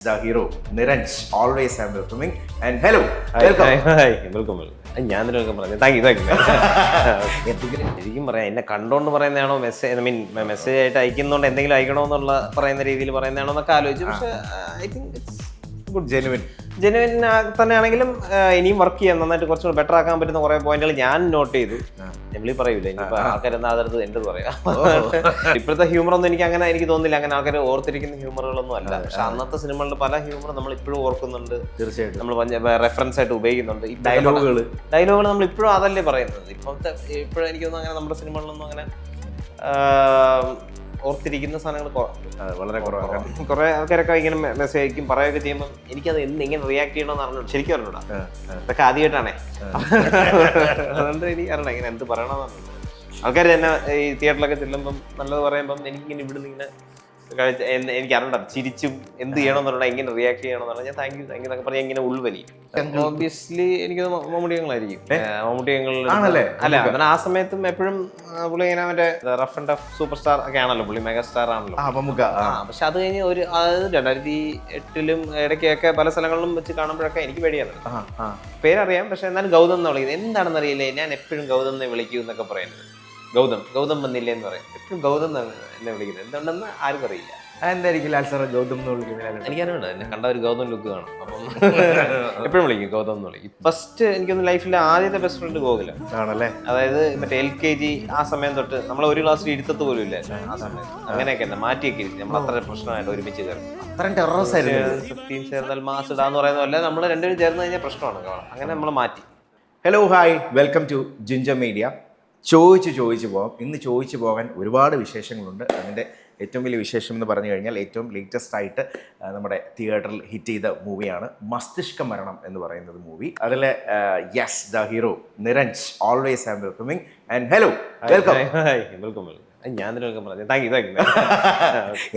The hero, Niranj, always I'm welcoming. And hello, welcome. ഞാൻ നിനക്ക് പറഞ്ഞു താങ്ക് യു ശരിക്കും പറയാം എന്നെ കണ്ടോണ്ട് പറയുന്നതാണോ മെസ്സേജ് ആയിട്ട് അയക്കുന്നതുകൊണ്ട് എന്തെങ്കിലും അയക്കണമെന്നുള്ള പറയുന്ന രീതിയിൽ പറയുന്നതാണോ എന്നൊക്കെ ആലോചിച്ചു. പക്ഷേ I think it's good, genuine തന്നെയാണെങ്കിലും ഇനിയും വർക്ക് ചെയ്യാൻ നന്നായിട്ട് കുറച്ചുകൂടി ബെറ്റർ ആക്കാൻ പറ്റുന്ന കുറെ പോയിന്റുകൾ ഞാൻ നോട്ട് ചെയ്തു. നമ്മളീ പറയൂല ഇനിയിപ്പോൾ ആൾക്കാരെന്താ അതെടുത്ത് എൻ്റെ പറയാം. ഇപ്പോഴത്തെ ഹ്യൂമർ ഒന്നും എനിക്ക് തോന്നുന്നില്ല അങ്ങനെ ആൾക്കാർ ഓർത്തിരിക്കുന്ന ഹ്യൂമറുകളൊന്നും അല്ല. പക്ഷെ അന്നത്തെ സിനിമകളിൽ പല ഹ്യൂമർ നമ്മൾ ഇപ്പോഴും ഓർക്കുന്നുണ്ട്, തീർച്ചയായിട്ടും നമ്മൾ റെഫറൻസ് ആയിട്ട് ഉപയോഗിക്കുന്നുണ്ട്. ഡയലോഗുകൾ നമ്മൾ ഇപ്പോഴും അതല്ലേ പറയുന്നത്. ഇപ്പോഴും എനിക്ക് തോന്നുന്നു അങ്ങനെ നമ്മുടെ സിനിമകളിലൊന്നും അങ്ങനെ ഓർത്തിരിക്കുന്ന സാധനങ്ങൾ വളരെ കുറവാണ്. കുറെ ആൾക്കാരൊക്കെ ഇങ്ങനെ മെസ്സേജ് അയക്കും പറയുകയൊക്കെ ചെയ്യുമ്പോൾ എനിക്കത് എങ്ങനെ റിയാക്ട് ചെയ്യണമെന്ന് അറിഞ്ഞു ശരിക്കും അറിഞ്ഞൂടാ. ഇതൊക്കെ ആദ്യമായിട്ടാണേ, അതുകൊണ്ട് എനിക്ക് അറിയണം ഇങ്ങനെ എന്ത് പറയണമെന്ന്. ആൾക്കാർ തന്നെ ഈ തിയേറ്ററിലൊക്കെ ചെല്ലുമ്പം നല്ലത് പറയുമ്പം എനിക്കിങ്ങനെ ഇവിടുന്ന് ഇങ്ങനെ എനിക്ക് അറിയണ്ട ചിരിച്ചും എന്ത് ചെയ്യണമെന്ന് പറഞ്ഞാൽ എങ്ങനെ റിയാക്ട് ചെയ്യണമെന്ന് പറഞ്ഞാൽ താങ്ക് യു എന്നൊക്കെ പറഞ്ഞാൽ ഇങ്ങനെ ഉൾവലി. ഓബിയസ്ലി എനിക്ക് മമ്മൂട്ടിയങ്ങളായിരിക്കും. മമ്മൂട്ടിയങ്ങളിൽ അല്ല അങ്ങനെ ആ സമയത്തും എപ്പോഴും പുള്ളി ഇങ്ങനെ മറ്റേ rough and tough super star ഒക്കെ ആണല്ലോ, പുള്ളി മെഗാ സ്റ്റാർ ആണല്ലോ. പക്ഷെ അത് കഴിഞ്ഞ് ഒരു 2008-ലും ഇടയ്ക്കൊക്കെ പല സ്ഥലങ്ങളിലും വെച്ച് കാണുമ്പോഴൊക്കെ എനിക്ക് പേടിയാണ്. പേരറിയാം, പക്ഷെ എന്നാലും ഗൗതം എന്ന് വിളിക്കുന്നത് എന്താണെന്ന് അറിയില്ലേ. ഞാൻ എപ്പോഴും ഗൗതം എന്ന് വിളിക്കൂ എന്നൊക്കെ പറയുന്നത്. ഗൗതം വന്നില്ലേ എന്ന് പറയും. എപ്പോഴും ഗൗതം എന്നാണ് എന്നെ വിളിക്കുന്നത്. എന്തുകൊണ്ടെന്ന് ആരും അറിയില്ല. അതെന്തായിരിക്കും ലാൽ സാറ് ഗൗതം എന്ന് വിളിക്കുന്നത്? എനിക്കറിയണ്ട, എന്നെ കണ്ട ഒരു ഗൗതം ലുക്ക് കാണും. അപ്പം എപ്പോഴും വിളിക്കും ഗൗതം എന്ന് വിളിക്കും. ഫസ്റ്റ് എനിക്കൊന്ന് ലൈഫിലെ ആദ്യത്തെ ബെസ്റ്റ് ഫ്രണ്ട് ഗോകുല ആണല്ലേ. അതായത് മറ്റേ LKG ആ സമയം തൊട്ട് നമ്മൾ ഒരു ക്ലാസ്സിൽ ഇരുത്തത്ത് പോലും ഇല്ല ആ സമയത്ത്. അങ്ങനെയൊക്കെ തന്നെ മാറ്റിയൊക്കെ ഇരിക്കും. നമ്മൾ അത്ര പ്രശ്നമായിട്ട് ഒരുമിച്ച് കയറും. ചേർന്നാൽ മാസ് ഇടാന്ന് പറയുന്ന പോലെ നമ്മൾ രണ്ടുപേരും ചേർന്ന് കഴിഞ്ഞാൽ പ്രശ്നമാണ്. അങ്ങനെ നമ്മൾ മാറ്റി. Hello, hi, welcome to Ginger Media. ചോദിച്ചു പോകാം. ഇന്ന് ചോദിച്ചു പോകാൻ ഒരുപാട് വിശേഷങ്ങളുണ്ട്. അതിൻ്റെ ഏറ്റവും വലിയ വിശേഷം എന്ന് പറഞ്ഞു കഴിഞ്ഞാൽ ഏറ്റവും ലേറ്റസ്റ്റ് ആയിട്ട് നമ്മുടെ തിയേറ്ററിൽ ഹിറ്റ് ചെയ്ത മൂവിയാണ് മസ്തിഷ്ക മരണം എന്ന് പറയുന്നത് മൂവി. അതിൽ yes, the hero Niranj, always I am welcoming. And hello, welcome. ഞാൻ പറഞ്ഞു താങ്ക് യു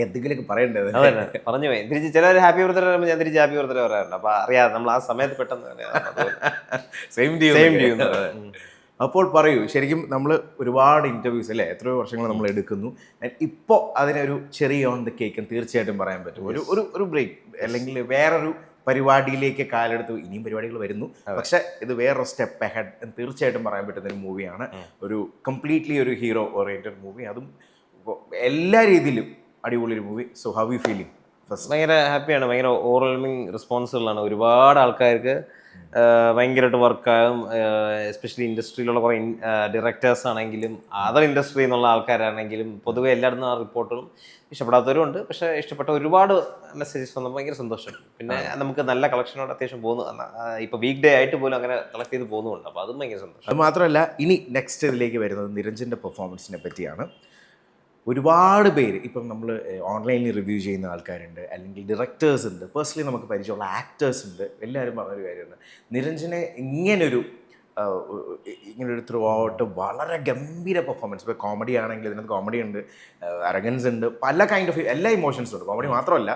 എന്തെങ്കിലുമൊക്കെ പറയേണ്ടത് പറഞ്ഞു പോയി. തിരിച്ച് ചിലർ ഹാപ്പി ബർത്ത്ഡേ പറയുമ്പോൾ ഞാൻ തിരിച്ച് ഹാപ്പി ബർത്ത്ഡേ പറയാറുണ്ട്. അപ്പൊ അറിയാതെ നമ്മൾ ആ സമയത്ത് പെട്ടെന്ന് സെയിം ഡ്യൂ. അപ്പോൾ പറയൂ, ശരിക്കും നമ്മൾ ഒരുപാട് ഇൻ്റർവ്യൂസ് അല്ലേ, എത്രയോ വർഷങ്ങൾ നമ്മൾ എടുക്കുന്നു. ഇപ്പോൾ അതിനൊരു ചെറിയ ഓൺ ദ കേക്ക് തീർച്ചയായിട്ടും പറയാൻ പറ്റും. ഒരു ബ്രേക്ക് അല്ലെങ്കിൽ വേറൊരു പരിപാടിയിലേക്ക് കാലെടുത്ത് ഇനിയും പരിപാടികൾ വരുന്നു. പക്ഷെ ഇത് വേറൊരു സ്റ്റെപ്പ് അഹെഡ് എന്ന് തീർച്ചയായിട്ടും പറയാൻ പറ്റുന്ന ഒരു മൂവിയാണ്. ഒരു കംപ്ലീറ്റ്ലി ഒരു ഹീറോ ഓറിയൻറ്റഡ് മൂവി, അതും എല്ലാ രീതിയിലും അടിപൊളി ഒരു movie. So how you feeling? First ഭയങ്കര ഹാപ്പിയാണ്. ഭയങ്കര ഓവർവെൽമിങ് റെസ്പോൺസുകളാണ്. ഒരുപാട് ആൾക്കാർക്ക് ഭയങ്കരമായിട്ട് വർക്കാകും. എസ്പെഷ്യലി ഇൻഡസ്ട്രിയിലുള്ള കുറേ ഡയറക്ടേഴ്സ് ആണെങ്കിലും അതർ ഇൻഡസ്ട്രിയിൽ നിന്നുള്ള ആൾക്കാരാണെങ്കിലും പൊതുവെ എല്ലായിടത്തും ആ റിപ്പോർട്ടുകളും ഇഷ്ടപ്പെടാത്തവരും ഉണ്ട്. പക്ഷേ ഇഷ്ടപ്പെട്ട ഒരുപാട് മെസ്സേജസ് വന്നപ്പോൾ ഭയങ്കര സന്തോഷം. പിന്നെ നമുക്ക് നല്ല കളക്ഷനോട് അത്യാവശ്യം പോകുന്നു. ഇപ്പോൾ വീക്ക് ഡേ ആയിട്ട് പോലും അങ്ങനെ കളക്ട് ചെയ്ത് പോകുന്നുണ്ട്. അപ്പോൾ അതും ഭയങ്കര സന്തോഷം. അത് മാത്രമല്ല, ഇനി നെക്സ്റ്റ് ഇതിലേക്ക് വരുന്നത് നിരഞ്ജൻ്റെ പെർഫോമൻസിനെ പറ്റിയാണ്. ഒരുപാട് പേര് ഇപ്പം നമ്മൾ ഓൺലൈനിൽ റിവ്യൂ ചെയ്യുന്ന ആൾക്കാരുണ്ട്, അല്ലെങ്കിൽ ഡയറക്ടേഴ്സ് ഉണ്ട്, പേഴ്സണലി നമുക്ക് പരിചയമുള്ള ആക്ടേഴ്സ് ഉണ്ട്. എല്ലാവരും പറഞ്ഞൊരു കാര്യമുണ്ട്, നിരഞ്ജനെ ഇങ്ങനൊരു ത്രൂ ഔട്ട് വളരെ ഗംഭീര പെർഫോമൻസ്. ഇപ്പോൾ കോമഡി ആണെങ്കിൽ ഇതിനകത്ത് കോമഡി ഉണ്ട്, അരഗൻസ് ഉണ്ട്, പല കൈൻഡ് ഓഫ് എല്ലാ ഇമോഷൻസും ഉണ്ട്. കോമഡി മാത്രമല്ല,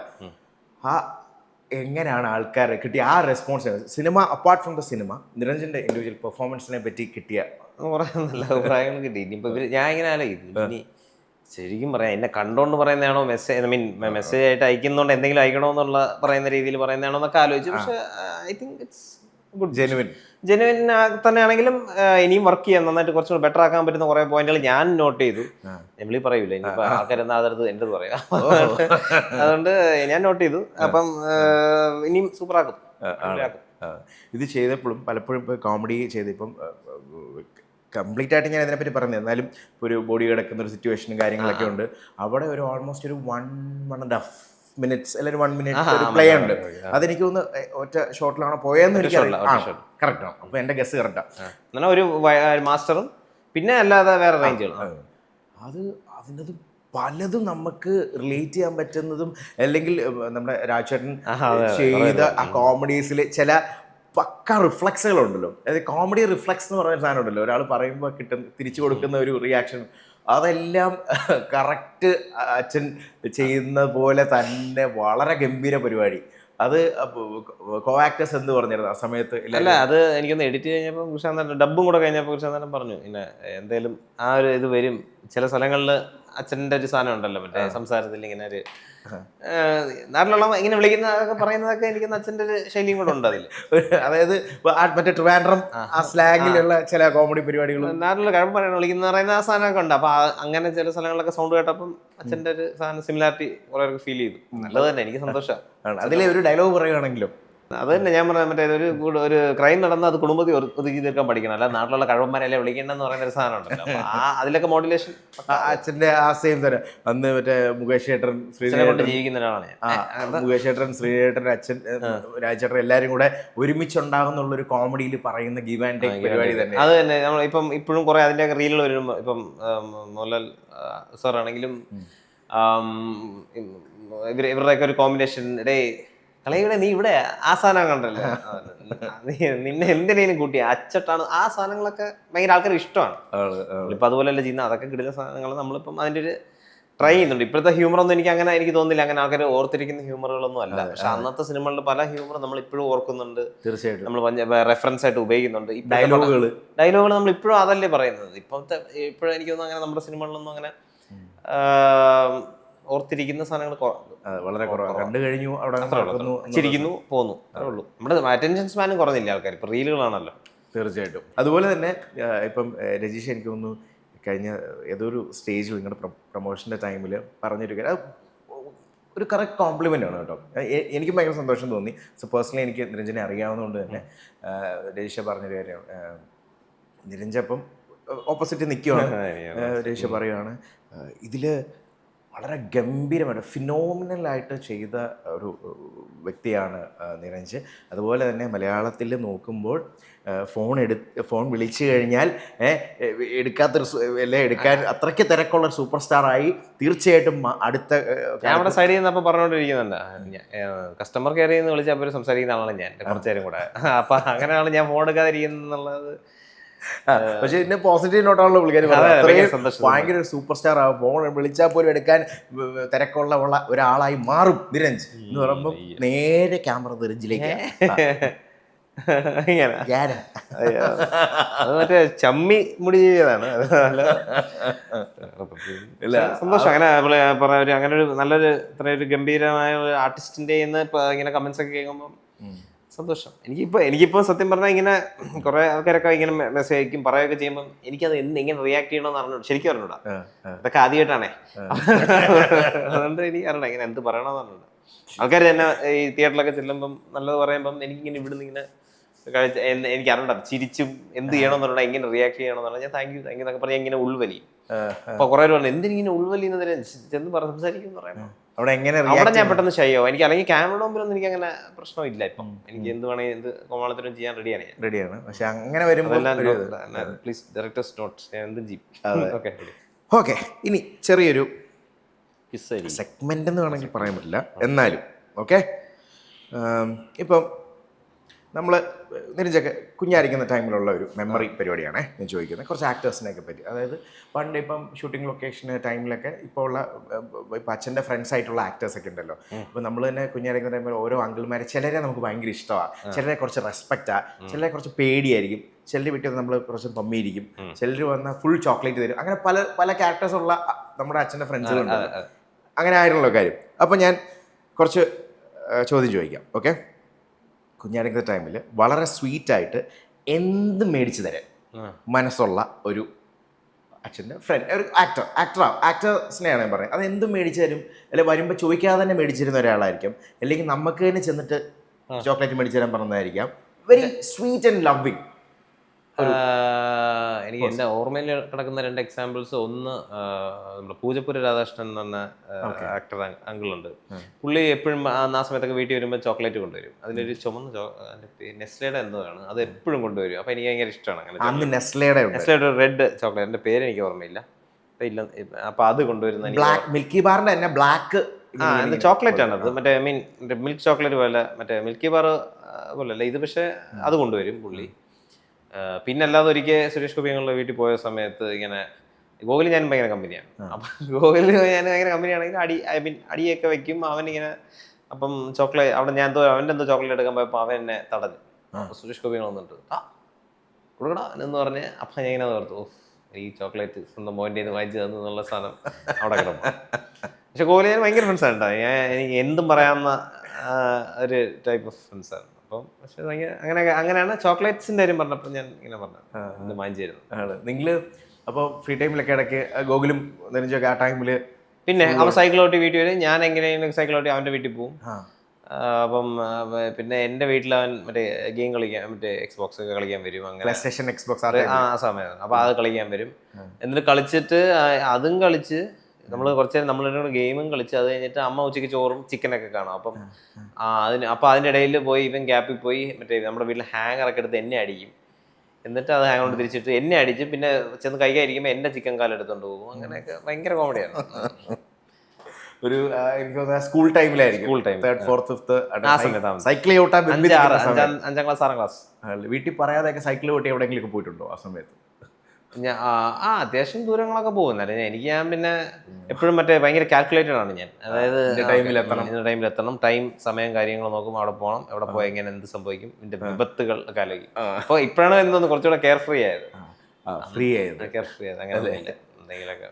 എങ്ങനെയാണ് ആൾക്കാരെ കിട്ടിയ ആ response cinema apart from the cinema നിരഞ്ജൻ്റെ ഇൻഡിവിജ്വൽ പെർഫോമൻസിനെ പറ്റി കിട്ടിയ കുറേ നല്ല അഭിപ്രായങ്ങൾ കിട്ടി. ഇനിയിപ്പോൾ ഞാൻ ഇങ്ങനെ ആലോചിക്കും, ഇനി ശരിക്കും പറയാം എന്നെ കണ്ടോണ്ട് പറയുന്നതാണോ മെസ്സേജ് ആയിട്ട് അയക്കുന്നതുകൊണ്ട് എന്തെങ്കിലും അയക്കണമെന്നുള്ള പറയുന്ന രീതിയിൽ പറയുന്നതാണോ എന്നൊക്കെ ആലോചിച്ചു. പക്ഷേ I think it's good, genuine തന്നെയാണെങ്കിലും ഇനിയും വർക്ക് ചെയ്യാൻ നന്നായിട്ട് കുറച്ചുകൂടി ബെറ്റർ ആക്കാൻ പറ്റുന്ന കുറെ പോയിന്റുകൾ ഞാൻ നോട്ട് ചെയ്തു. നമ്മളീ പറയൂല ഇനിയിപ്പോൾ ആൾക്കാരെന്താ അതെടുത്ത് എൻ്റെ പറയാം. അതുകൊണ്ട് ഞാൻ നോട്ട് ചെയ്തു. അപ്പം ഇനിയും സൂപ്പറാക്കും. ഇത് ചെയ്തപ്പോഴും പലപ്പോഴും ഇപ്പോൾ കോമഡി ചെയ്തപ്പം കംപ്ലീറ്റ് ആയിട്ട് ഞാൻ അതിനെപ്പറ്റി പറഞ്ഞു. എന്നാലും ഒരു ബോഡി കിടക്കുന്ന ഒരു സിറ്റുവേഷനും കാര്യങ്ങളൊക്കെ ഉണ്ട്. അവിടെ ഒരു ഓൾമോസ്റ്റ് ഒരു 1.5 minutes അല്ലെങ്കിൽ 1 minute ഒരു പ്ലേ ഉണ്ട്. അതെനിക്ക് ഒന്ന് ഒറ്റ ഷോട്ടിലാണോ പോയെന്ന് എനിക്കറിയില്ല. കറക്റ്റാണ്. അപ്പോൾ എൻ്റെ ഗസ് കറക്റ്റാണ്. ഒരു മാസ്റ്ററും പിന്നെ അല്ലാതെ വേറെ റേഞ്ചുകൾ അത് അതിനത് പലതും നമുക്ക് റിലേറ്റ് ചെയ്യാൻ പറ്റുന്നതും, അല്ലെങ്കിൽ നമ്മുടെ രാജേട്ടൻ ചെയ്ത ആ കോമഡീസിൽ ചില പക്ക റിഫ്ലക്സുകളുണ്ടല്ലോ. അതായത് കോമഡി റിഫ്ലക്സ് എന്ന് പറയുന്ന സാധനം ഉണ്ടല്ലോ, ഒരാൾ പറയുമ്പോൾ തിരിച്ചു കൊടുക്കുന്ന ഒരു റിയാക്ഷൻ, അതെല്ലാം കറക്റ്റ് അച്ഛൻ ചെയ്യുന്ന പോലെ തന്നെ വളരെ ഗംഭീര പരിപാടി. അത് കോ ആക്ടേഴ്സ് എന്ത് പറഞ്ഞിരുന്നു ആ സമയത്ത്? അല്ല, അത് എനിക്കൊന്ന് എഡിറ്റ് കഴിഞ്ഞപ്പോൾ കൃഷ്ണാന്തൻ ഡബ്ബും കൂടെ കഴിഞ്ഞപ്പോൾ കൃഷ്ണാന്തൻ പറഞ്ഞു പിന്നെ എന്തേലും ആ ഒരു ഇത് വരും. ചില സ്ഥലങ്ങളിൽ അച്ഛൻ്റെ ഒരു സാധനം ഉണ്ടല്ലോ, മറ്റേ സംസാരത്തിൽ ഇങ്ങനെ ഒരു നാട്ടിലുള്ള ഇങ്ങനെ വിളിക്കുന്നതൊക്കെ പറയുന്നതൊക്കെ എനിക്ക് അച്ഛൻ്റെ ഒരു ശൈലിയും കൂടെ ഉണ്ട് അതിൽ. അതായത് മറ്റേ ട്രിവാൻഡ്രം ആ സ്ലാങ്ങിലുള്ള ചില കോമഡി പരിപാടികളും നാട്ടിലുള്ള കഴമ്പ് പറയണ വിളിക്കുന്ന പറയുന്ന ആ സാധനമൊക്കെ ഉണ്ട്. അപ്പൊ അങ്ങനെ ചില സ്ഥലങ്ങളിലൊക്കെ സൗണ്ട് കേട്ടപ്പം അച്ഛൻ്റെ ഒരു സാധനം സിമിലാരിറ്റി കുറെ പേർക്ക് ഫീൽ ചെയ്തു. നല്ലത് തന്നെ, എനിക്ക് സന്തോഷമാണ്. അതിലെ ഒരു ഡയലോഗ് പറയുകയാണെങ്കിലും അത് തന്നെ ഞാൻ പറഞ്ഞത്, മറ്റേ ഒരു ക്രൈം നടന്ന് അത് കുടുംബത്തിൽ ഒതുക്കി തീർക്കാൻ പഠിക്കണം, അല്ല നാട്ടിലുള്ള കഴിവന്മാരല്ലേ വിളിക്കേണ്ടെന്ന് പറയുന്ന ഒരു സാധനം ഉണ്ടല്ലോ. അതിലൊക്കെ മോഡുലേഷൻ അച്ഛന്റെ ആ സെയിം തന്നെ. അന്ന് മറ്റേ മുകേഷ് ചേട്ടൻ, കൊണ്ട് ജീവിക്കുന്ന ഒരാളാണ് ഞാൻ. മുകേഷ് ചേട്ടൻ, ശ്രീചേട്ടൻ, അച്ഛൻ, രാജേട്ടൻ എല്ലാരും കൂടെ ഒരുമിച്ചുണ്ടാകുന്നുള്ള ഒരു കോമഡിയിൽ പറയുന്ന ഗീവ് ആൻഡ് ടേക്ക് പരിപാടി തന്നെ. അത് തന്നെ നമ്മൾ ഇപ്പം ഇപ്പോഴും കുറെ അതിന്റെ റീലുകൾ വരുമ്പോ ഇപ്പം മോഹൻലാൽ സാർ ആണെങ്കിലും ഇവരുടെയൊക്കെ ഒരു കോമ്പിനേഷൻ, ഇടേ കളയുടെ നീ ഇവിടെ ആ സാധനം കണ്ടല്ലോ, നിന്നെ എന്തിനേലും കൂട്ടി അച്ചട്ടാണ് ആ സാധനങ്ങളൊക്കെ ഭയങ്കര ആൾക്കാർ ഇഷ്ടമാണ്. ഇപ്പൊ അതുപോലെയല്ല ചെയ്യുന്ന, അതൊക്കെ കിട്ടുന്ന സാധനങ്ങൾ നമ്മളിപ്പം അതിന്റെ ഒരു ട്രൈ ചെയ്യുന്നുണ്ട്. ഇപ്പോഴത്തെ ഹ്യൂമർ ഒന്നും എനിക്ക് തോന്നുന്നില്ല അങ്ങനെ ആൾക്കാർ ഓർത്തിരിക്കുന്ന ഹ്യൂമറുകളൊന്നും അല്ല. പക്ഷെ അന്നത്തെ സിനിമകളിൽ പല ഹ്യൂമർ നമ്മൾ ഇപ്പോഴും ഓർക്കുന്നുണ്ട്. തീർച്ചയായിട്ടും നമ്മൾ റെഫറൻസ് ആയിട്ട് ഉപയോഗിക്കുന്നുണ്ട്. ഡയലോഗുകൾ നമ്മൾ ഇപ്പോഴും അതല്ലേ പറയുന്നത്. ഇപ്പോഴും എനിക്ക് തോന്നുന്നു അങ്ങനെ നമ്മുടെ സിനിമകളിലൊന്നും അങ്ങനെ ഓർത്തിരിക്കുന്ന സാധനങ്ങൾ വളരെ കുറവാണ്. കണ്ടു കഴിഞ്ഞു, അവിടെ ചിരിക്കുന്നു, പോന്നു, അതേ ഉള്ളൂ. നമ്മുടെ അറ്റൻഷൻ സ്പാനും കുറഞ്ഞില്ല ആൾക്കാർ, ഇപ്പൊ റീലുകളാണല്ലോ. തീർച്ചയായിട്ടും. അതുപോലെ തന്നെ ഇപ്പം രജീഷ് എനിക്ക് തോന്നുന്നു കഴിഞ്ഞ ഏതൊരു സ്റ്റേജിൽ നിങ്ങളുടെ പ്രൊമോഷൻ്റെ ടൈമിൽ പറഞ്ഞിരിക്കുക ഒരു കറക്റ്റ് കോംപ്ലിമെൻ്റ് ആണ് കേട്ടോ. എനിക്ക് ഭയങ്കര സന്തോഷം തോന്നി. സോ പേഴ്സണലി എനിക്ക് നിരഞ്ജനെ അറിയാവുന്നതുകൊണ്ട് തന്നെ രജീഷ പറഞ്ഞൊരു കാര്യമാണ്, നിരഞ്ജ അപ്പം ഓപ്പോസിറ്റ് നിൽക്കുകയാണ്. രജീഷ പറയുകയാണ്, ഇതിൽ വളരെ ഗംഭീരമായിട്ട് ഫിനോമിനലായിട്ട് ചെയ്ത ഒരു വ്യക്തിയാണ് നിരഞ്ജ്. അതുപോലെ തന്നെ മലയാളത്തിൽ നോക്കുമ്പോൾ ഫോൺ വിളിച്ചു കഴിഞ്ഞാൽ എടുക്കാത്തൊരു എടുക്കാൻ അത്രയ്ക്ക് തിരക്കുള്ള സൂപ്പർ സ്റ്റാറായി തീർച്ചയായിട്ടും അടുത്ത. ഞാൻ അവിടെ സൈഡിൽ നിന്നപ്പോൾ പറഞ്ഞുകൊണ്ടിരിക്കുന്നുണ്ട്, കസ്റ്റമർ കെയർ ചെയ്യുന്ന വിളിച്ചാൽ അവർ സംസാരിക്കുന്ന ആളാണ് ഞാൻ കുറച്ചു നേരം കൂടെ. അപ്പം അങ്ങനെയാണ് ഞാൻ ഫോൺ എടുക്കാതിരിക്കുന്നുള്ളത്. പക്ഷെ ഇതിന്റെ പോസിറ്റീവ് നോട്ടാണല്ലോ വിളിക്കാൻ. ഭയങ്കര ഒരു സൂപ്പർ സ്റ്റാർ ആവും, ഫോൺ വിളിച്ചാൽ പോലും എടുക്കാൻ തിരക്കുള്ള ഒരാളായി മാറും നിരഞ്ജ് എന്ന് പറയുമ്പോൾ നേരെ ക്യാമറ നിരഞ്ജിലേക്ക്. അത് മറ്റേ ചമ്മി മുടി ചെയ്തതാണ്. സന്തോഷം. അങ്ങനെ ഒരു നല്ലൊരു ഇത്രയൊരു ഗംഭീരമായ ഒരു ആർട്ടിസ്റ്റിന്റെ ഇങ്ങനെ കമന്റ്സ് ഒക്കെ കേൾക്കുമ്പോൾ സന്തോഷം. എനിക്കിപ്പോ സത്യം പറഞ്ഞാൽ ഇങ്ങനെ കുറെ ആൾക്കാരൊക്കെ ഇങ്ങനെ മെസ്സേജ് അയക്കും, പറയുകയൊക്കെ ചെയ്യുമ്പോൾ എനിക്കത് എങ്ങനെ റിയാക്ട് ചെയ്യണമെന്ന് അറിഞ്ഞു ശരിക്കും അറിഞ്ഞൂടാ. അതൊക്കെ ആദ്യമായിട്ടാണേ, അതുകൊണ്ട് എനിക്ക് അറിയണം ഇങ്ങനെ എന്ത് പറയണമെന്ന് അറിഞ്ഞൂടാ. ആൾക്കാർ തന്നെ ഈ തിയേറ്ററിലൊക്കെ ചെല്ലുമ്പം നല്ലത് പറയുമ്പം എനിക്കിങ്ങനെ ഇവിടുന്ന് ഇങ്ങനെ എനിക്ക് അറിയണ്ട ചിരിച്ചും എന്ത് ചെയ്യണമെന്ന് പറഞ്ഞാൽ എങ്ങനെ റിയാക്ട് ചെയ്യണമെന്ന് പറഞ്ഞാൽ ഞാൻ താങ്ക് യു എന്നൊക്കെ പറഞ്ഞാൽ ഇങ്ങനെ ഉൾവലി. അപ്പൊ കുറെ പറഞ്ഞു എന്തിനിങ്ങനെ ഉൾവലിന്നതിന് ചെന്ന് സംസാരിക്കും എന്ന് പറയുമ്പോൾ അവിടെ ഞാൻ പെട്ടെന്ന് ഷൈയോ. എനിക്ക് അല്ലെങ്കിൽ ക്യാമറ മുമ്പിലൊന്നും എനിക്ക് അങ്ങനെ പ്രശ്നമില്ല. ഇപ്പം എനിക്ക് എന്ത് വേണമെങ്കിൽ എന്ത് കോമാളത്തിനും ചെയ്യാൻ റെഡിയാണ്. പക്ഷെ അങ്ങനെ വരുമ്പോൾ പ്ലീസ് ഡയറക്ടേഴ്സ് നോട്ട് എന്തും ചെയ്യും. ഓക്കെ, ഇനി ചെറിയൊരു സെഗ്മെന്റ് എന്ന് വേണമെങ്കിൽ പറയാൻ പറ്റില്ല, എന്നാലും ഓക്കെ. ഇപ്പം നമ്മൾ നിരഞ്ജൊക്കെ കുഞ്ഞായിരിക്കുന്ന ടൈമിലുള്ള ഒരു മെമ്മറി പരിപാടിയാണേ ഞാൻ ചോദിക്കുന്നത്. കുറച്ച് ആക്ടേഴ്സിനെയൊക്കെ പറ്റി, അതായത് പണ്ട് ഇപ്പം ഷൂട്ടിംഗ് ലൊക്കേഷൻ ടൈമിലൊക്കെ ഇപ്പോൾ ഉള്ള ഇപ്പം അച്ഛൻ്റെ ഫ്രണ്ട്സ് ആയിട്ടുള്ള ആക്ടേഴ്സൊക്കെ ഉണ്ടല്ലോ. ഇപ്പം നമ്മൾ തന്നെ കുഞ്ഞായിരിക്കുന്ന ടൈമിൽ ഓരോ അങ്കിൾമാരെ ചിലരെ നമുക്ക് ഭയങ്കര ഇഷ്ടമാണ്, ചിലരെ കുറച്ച് റെസ്പെക്റ്റാണ്, ചിലരെ കുറച്ച് പേടിയായിരിക്കും, ചിലർ വിട്ട് നമ്മൾ കുറച്ച് പമ്മിയിരിക്കും, ചിലർ വന്നാൽ ഫുൾ ചോക്ലേറ്റ് തരും. അങ്ങനെ പല പല ക്യാരക്ടേഴ്സ് ഉള്ള നമ്മുടെ അച്ഛൻ്റെ ഫ്രണ്ട്സുകളുണ്ട്. അങ്ങനെ ആയിരുന്നല്ലോ കാര്യം. അപ്പം ഞാൻ കുറച്ച് ചോദ്യം ചോദിക്കാം. ഓക്കെ, കുഞ്ഞാടിക്കുന്ന ടൈമിൽ വളരെ സ്വീറ്റായിട്ട് എന്ത് മേടിച്ചു തരാൻ മനസ്സുള്ള ഒരു അച്ഛൻ്റെ ഫ്രണ്ട്, ഒരു ആക്ടേഴ്സിനെയാണ് ഞാൻ പറയുന്നത്. അത് എന്തും മേടിച്ചു തരും, അല്ലെങ്കിൽ വരുമ്പോൾ ചോദിക്കാതെ തന്നെ മേടിച്ചു തരുന്ന ഒരാളായിരിക്കും, അല്ലെങ്കിൽ നമുക്ക് തന്നെ ചെന്നിട്ട് ചോക്ലേറ്റ് മേടിച്ചു തരാൻ പറഞ്ഞതായിരിക്കാം. Very sweet and loving. എനിക്ക് എൻ്റെ ഓർമ്മയിൽ കിടക്കുന്ന രണ്ട് എക്സാമ്പിൾസ്, ഒന്ന് നമ്മുടെ പൂജപ്പുര രാധാകൃഷ്ണൻ എന്ന് പറഞ്ഞ ആക്ടർ അങ്കിളുണ്ട്. പുള്ളി എപ്പോഴും ആ സമയത്തൊക്കെ വീട്ടിൽ വരുമ്പോൾ ചോക്ലേറ്റ് കൊണ്ടുവരും. അതിനൊരു ചുമന്ന നെസ്ലയുടെ എന്തോ ആണ്, അത് എപ്പോഴും കൊണ്ടുവരും. അപ്പം എനിക്ക് ഭയങ്കര ഇഷ്ടമാണ് അങ്ങനെ നെസ്ലയുടെ റെഡ് ചോക്ലേറ്റ്, എൻ്റെ പേര് എനിക്ക് ഓർമ്മയില്ല ഇല്ല. അപ്പം അത് കൊണ്ടുവരുന്ന മിൽക്കി ബാറിന്റെ തന്നെ ബ്ലാക്ക് ചോക്ലേറ്റ് ആണ് അത്. മറ്റേ മിൽക്ക് ചോക്ലേറ്റ് പോലെ, മറ്റേ മിൽക്കി ബാർ പോലല്ല ഇത്, പക്ഷെ അത് കൊണ്ടുവരും പുള്ളി. പിന്നെ അല്ലാതെ ഒരിക്കൽ സുരേഷ് ഗോപി ഞങ്ങളുടെ വീട്ടിൽ പോയ സമയത്ത് ഇങ്ങനെ ഗോകുൽ ഞാൻ ഭയങ്കര കമ്പനിയാണ്. അപ്പം ഗോകുൽ ഞാൻ ഭയങ്കര കമ്പനിയാണെങ്കിൽ അടിയൊക്കെ വെക്കും അവനിങ്ങനെ. അപ്പം ചോക്ലേറ്റ് അവിടെ ഞാൻ അവൻ്റെ എന്തോ ചോക്ലേറ്റ് എടുക്കാൻ പോയപ്പോൾ അവൻ എന്നെ തടഞ്ഞു. സുരേഷ് ഗോപി വന്നിട്ട് കൊടുക്കടാ എന്ന് പറഞ്ഞ്. അപ്പം ഞാൻ ഇങ്ങനെ ഓർത്തു, ഈ ചോക്ലേറ്റ് സ്വന്തം മോൻ്റെ വാങ്ങിച്ചു തന്നുള്ള സാധനം അവിടെ കിടന്നു. പക്ഷെ ഗോകുൽ ഞാൻ ഭയങ്കര ഫ്രണ്ട്സാണ് കേട്ടോ. എനിക്ക് എന്തും പറയാവുന്ന ഒരു ടൈപ്പ് ഓഫ് ഫ്രണ്ട്സാണ്. അപ്പം പക്ഷെ അങ്ങനെയാണ്. ചോക്ലേറ്റ്സിന്റെ കാര്യം പറഞ്ഞപ്പോൾ ഞാൻ ഇങ്ങനെ പറഞ്ഞു എന്ത് മാഞ്ചായിരുന്നു ആണ് നിങ്ങൾ. അപ്പോൾ ഫ്രീ ടൈമിലൊക്കെ ഇടയ്ക്ക് ഗോകുലും ധനുജൊക്കെ ആ ടൈമിൽ പിന്നെ അവൻ സൈക്കിൾ ഓട്ടി വീട്ടിൽ വരും, ഞാൻ എങ്ങനെയെങ്കിലും സൈക്കിൾ ഓട്ടി അവൻ്റെ വീട്ടിൽ പോകും. അപ്പം പിന്നെ എൻ്റെ വീട്ടിൽ അവൻ മറ്റേ ഗെയിം കളിക്കാൻ, മറ്റേ എക്സ്ബോക്സ് ഒക്കെ കളിക്കാൻ വരും. അങ്ങനെ ആ സമയം അപ്പോൾ അത് കളിക്കാൻ വരും. എന്നിട്ട് കളിച്ചിട്ട് അതും കളിച്ച് നമ്മൾ കുറച്ച് നേരം നമ്മളിവിടെ ഗെയിമും കളിച്ച് അത് കഴിഞ്ഞിട്ട് അമ്മ ഉച്ചയ്ക്ക് ചോറും ചിക്കനൊക്കെ കാണും. അപ്പം അതിൻ്റെ ഇടയിൽ പോയി ഇവൻ ഗ്യാപ്പിൽ പോയി മറ്റേ നമ്മുടെ വീട്ടിൽ ഹാങ്ങറൊക്കെ എടുത്ത് എന്നെ അടിക്കും. എന്നിട്ട് അത് ഹാങ് കൊണ്ട് തിരിച്ചിട്ട് എന്നെ അടിച്ച് പിന്നെ ചെന്ന് കൈകായിരിക്കുമ്പോൾ എൻ്റെ ചിക്കൻ കാലം എടുത്തോണ്ട് പോകും. അങ്ങനെയൊക്കെ ഭയങ്കര കോമഡിയാണ്. ഒരു എനിക്ക് തോന്നുന്നത് school ടൈമിലായിരിക്കും. School time 3rd 4th 5th ആ സമയത്താണ്. സൈക്കിൾ ഓട്ടാൻ 5ാം ക്ലാസ് 6ാം ക്ലാസ്. വീട്ടിൽ പറയാതെയൊക്കെ സൈക്കിൾ ഓട്ടി എവിടെയെങ്കിലും പോയിട്ടുണ്ടോ ആ സമയത്ത്? അത്യാവശ്യം ദൂരങ്ങളൊക്കെ പോകുന്നല്ലേ. ഞാൻ പിന്നെ എപ്പോഴും മറ്റേ ഭയങ്കര കാൽക്കുലേറ്റഡ് ആണ് ഞാൻ. അതായത് ടൈമിൽ എത്തണം, ടൈം സമയം കാര്യങ്ങൾ നോക്കും, അവിടെ പോകണം, എവിടെ പോയി എങ്ങനെ എന്ത് സംഭവിക്കും, ഇതിന്റെ വിപത്തുകൾ ഒക്കെ ആലോചിക്കും. അപ്പൊ ഇപ്പോഴാണ് എന്തോന്ന് കുറച്ചുകൂടെ കെയർ ഫ്രീ ആയത്. അങ്ങനെ എന്തെങ്കിലുമൊക്കെ.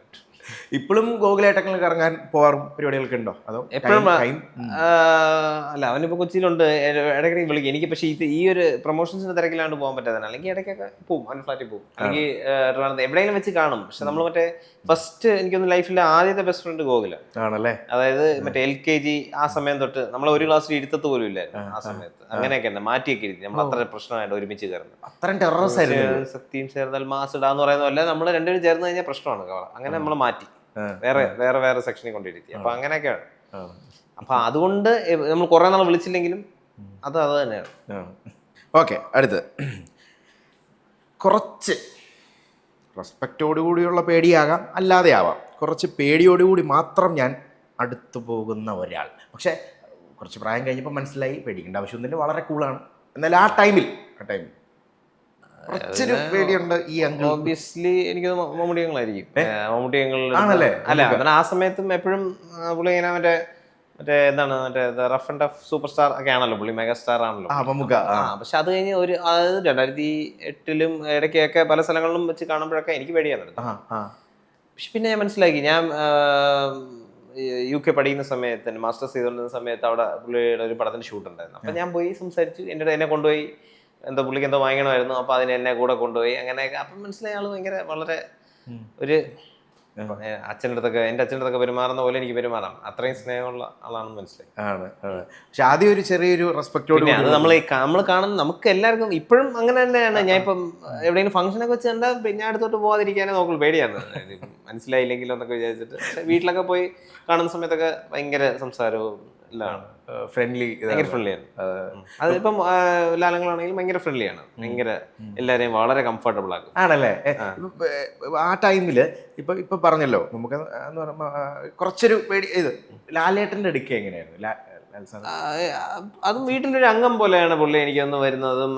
ഇപ്പോഴും ഗോകുലായിട്ടൊക്കെ കറങ്ങാൻ പോവാറും പരിപാടികളൊക്കെ ഉണ്ടോ? അതോ എപ്പോഴും അല്ല, അവനിപ്പോ കൊച്ചിയിലുണ്ട്, ഇടയ്ക്കിടയ്ക്ക് വിളിക്കും. എനിക്ക് പക്ഷേ ഈ ഒരു പ്രൊമോഷൻസിന്റെ തിരക്കിലാണ്ട് പോകാൻ പറ്റാതാണ്. അല്ലെങ്കിൽ ഇടയ്ക്കൊക്കെ പോകും, അവൻ ഫ്ലാറ്റിൽ പോകും, അല്ലെങ്കിൽ എവിടെയെങ്കിലും വെച്ച് കാണും. പക്ഷെ നമ്മൾ മറ്റേ ഫസ്റ്റ് എനിക്കൊന്ന് ലൈഫിലെ ആദ്യത്തെ ബെസ്റ്റ് ഫ്രണ്ട് ഗോകുല ആണല്ലേ. അതായത് മറ്റേ LKG ആ സമയം തൊട്ട് നമ്മൾ ഒരു ക്ലാസ്സിൽ ഇരുത്തത്ത് പോലും ഇല്ലായിരുന്നു ആ സമയത്ത്. അങ്ങനെയൊക്കെ തന്നെ മാറ്റിയൊക്കെ ഇരുത്തി. നമ്മൾ അത്ര പ്രശ്നമായിട്ട് ഒരുമിച്ച് കയറുന്നത്. സത്യം ചേർന്നാൽ മാസ് ഇടാന്ന് പറയുന്നതല്ല, നമ്മൾ രണ്ടുപേരും ചേർന്ന് കഴിഞ്ഞാൽ പ്രശ്നമാണ്. അങ്ങനെ നമ്മൾ മാറ്റി വേറെ സെക്ഷനിൽ കൊണ്ടിരുത്തി. അപ്പൊ അങ്ങനെയൊക്കെയാണ്. അപ്പൊ അതുകൊണ്ട് നമ്മൾ കുറെ നാൾ വിളിച്ചില്ലെങ്കിലും അത് തന്നെയാണ്. ഓക്കെ, അടുത്ത് കുറച്ച് റെസ്പെക്റ്റോടുകൂടിയുള്ള പേടിയാകാം, അല്ലാതെ ആവാം. കുറച്ച് പേടിയോടുകൂടി മാത്രം ഞാൻ അടുത്തു പോകുന്ന ഒരാൾ. പക്ഷെ കുറച്ച് പ്രായം കഴിഞ്ഞപ്പോൾ മനസ്സിലായി പേടിക്കേണ്ട ആവശ്യമൊന്നുമില്ല, വളരെ കൂളാണ്. എന്നാൽ ആ ടൈമിൽ കുറച്ചൊരു പേടിയുണ്ട് ഈ അങ്കിൾ. ഓബിയസ്ലി എനിക്ക് മമ്മൂട്ടിയങ്ങളായിരിക്കും. മമ്മൂട്ടിയങ്ങളാണല്ലേ. അല്ല, ആ സമയത്തും എപ്പോഴും പുള്ളി ഇങ്ങനെ മറ്റേ എന്താണ് മറ്റേ rough and tough super star ഒക്കെ ആണല്ലോ പുള്ളി, മെഗാ സ്റ്റാർ ആണല്ലോ. പക്ഷെ അത് കഴിഞ്ഞ് അതായത് 2008 ഇടയ്ക്കൊക്കെ പല സ്ഥലങ്ങളിലും വെച്ച് കാണുമ്പോഴൊക്കെ എനിക്ക് പേടിയാണ്. പക്ഷെ പിന്നെ ഞാൻ മനസ്സിലാക്കി, ഞാൻ UK പഠിക്കുന്ന സമയത്ത് മാസ്റ്റേഴ്സ് ചെയ്തുകൊണ്ടിരുന്ന സമയത്ത് അവിടെ പുള്ളിയുടെ ഒരു പടത്തിന് ഷൂട്ട് ഉണ്ടായിരുന്നു. അപ്പം ഞാൻ പോയി സംസാരിച്ചു, എന്നെ കൊണ്ടുപോയി എന്തോ പുള്ളിക്ക് എന്തോ വാങ്ങണമായിരുന്നു. അപ്പോൾ അതിന് എന്നെ കൂടെ കൊണ്ടുപോയി. അങ്ങനെയൊക്കെ അപ്പം മനസ്സിലായ ആള് ഭയങ്കര വളരെ ഒരു എൻ്റെ അച്ഛൻ്റെ അടുത്തൊക്കെ പെരുമാറുന്ന പോലെ എനിക്ക് പെരുമാറാം. അത്രയും സ്നേഹമുള്ള ആളാണെന്ന് മനസ്സിലായി. പക്ഷെ ആദ്യം ഒരു ചെറിയൊരു റെസ്പെക്റ്റോട് അത് നമ്മൾ കാണുന്ന നമുക്ക് എല്ലാവർക്കും ഇപ്പോഴും അങ്ങനെ തന്നെയാണ്. ഞാൻ ഇപ്പം എവിടെയെങ്കിലും ഫംഗ്ഷനൊക്കെ വെച്ച് കണ്ടാൽ പിന്നെ അടുത്തോട്ട് പോകാതിരിക്കാനേ നോക്കുള്ളൂ, പേടിയാണ്. മനസ്സിലായില്ലെങ്കിലോ എന്നൊക്കെ വിചാരിച്ചിട്ട്. പക്ഷെ വീട്ടിലൊക്കെ പോയി കാണുന്ന സമയത്തൊക്കെ ഭയങ്കര സംസാരവും എല്ലാം ഭയങ്കര ഫ്രണ്ട്ലിയാണ്. അതിപ്പം ലാലങ്ങളാണെങ്കിലും ഭയങ്കര ഫ്രണ്ട്ലിയാണ്, ഭയങ്കര എല്ലാരെയും വളരെ കംഫർട്ടബിൾ ആക്കും. ആണല്ലേ. ആ ടൈമില് ഇപ്പൊ പറഞ്ഞല്ലോ നമുക്ക് എന്ന് പറയുമ്പോ കുറച്ചൊരു പേടി. ഇത് ലാലേട്ടന്റെ അടുക്ക എങ്ങനെയായിരുന്നു? അതും വീട്ടിലൊരു അംഗം പോലെയാണ് പുള്ളി എനിക്കൊന്ന് വരുന്നതും.